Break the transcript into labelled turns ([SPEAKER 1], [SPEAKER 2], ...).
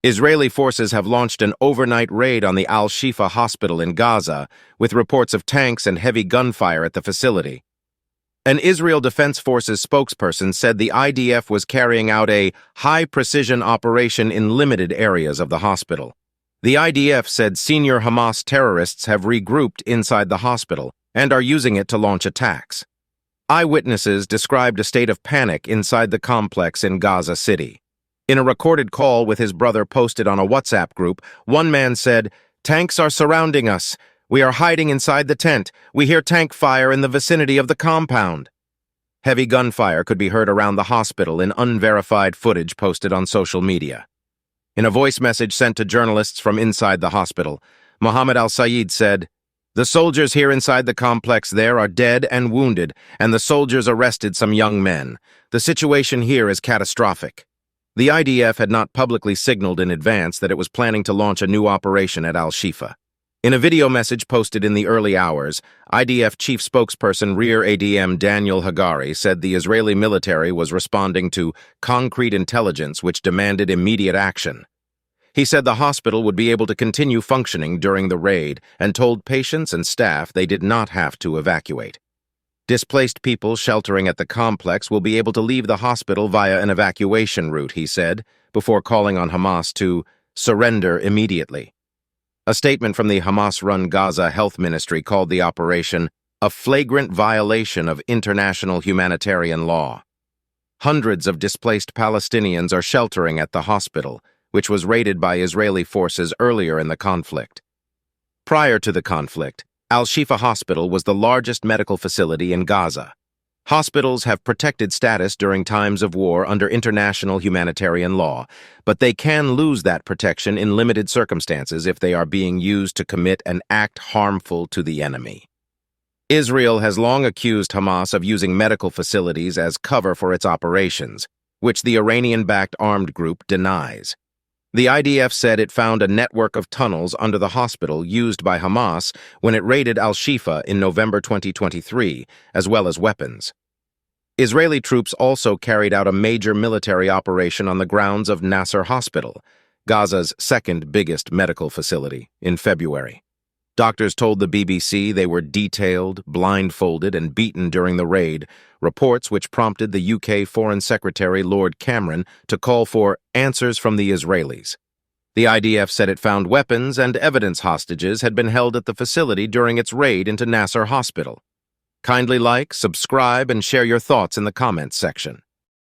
[SPEAKER 1] Israeli forces have launched an overnight raid on the al-Shifa hospital in Gaza, with reports of tanks and heavy gunfire at the facility. An Israel Defense Forces spokesperson said the IDF was carrying out a high-precision operation in limited areas of the hospital. The IDF said senior Hamas terrorists have regrouped inside the hospital and are using it to launch attacks. Eyewitnesses described a state of panic inside the complex in Gaza City. In a recorded call with his brother posted on a WhatsApp group, one man said, "Tanks are surrounding us. We are hiding inside the tent. We hear tank fire in the vicinity of the compound." Heavy gunfire could be heard around the hospital in unverified footage posted on social media. In a voice message sent to journalists from inside the hospital, Mohammed Al-Sayyid said, "The soldiers here inside the complex there are dead and wounded, and the soldiers arrested some young men. The situation here is catastrophic." The IDF had not publicly signaled in advance that it was planning to launch a new operation at al-Shifa. In a video message posted in the early hours, IDF chief spokesperson Rear Adm Daniel Hagari said the Israeli military was responding to concrete intelligence which demanded immediate action. He said the hospital would be able to continue functioning during the raid and told patients and staff they did not have to evacuate. Displaced people sheltering at the complex will be able to leave the hospital via an evacuation route, he said, before calling on Hamas to surrender immediately. A statement from the Hamas-run Gaza Health Ministry called the operation a flagrant violation of international humanitarian law. Hundreds of displaced Palestinians are sheltering at the hospital, which was raided by Israeli forces earlier in the conflict. Prior to the conflict, Al-Shifa Hospital was the largest medical facility in Gaza. Hospitals have protected status during times of war under international humanitarian law, but they can lose that protection in limited circumstances if they are being used to commit an act harmful to the enemy. Israel has long accused Hamas of using medical facilities as cover for its operations, which the Iranian-backed armed group denies. The IDF said it found a network of tunnels under the hospital used by Hamas when it raided al-Shifa in November 2023, as well as weapons. Israeli troops also carried out a major military operation on the grounds of Nasser Hospital, Gaza's second biggest medical facility, in February. Doctors told the BBC they were detailed, blindfolded, and beaten during the raid, reports which prompted the UK Foreign Secretary Lord Cameron to call for answers from the Israelis. The IDF said it found weapons and evidence hostages had been held at the facility during its raid into Nasser Hospital. Kindly like, subscribe, and share your thoughts in the comments section.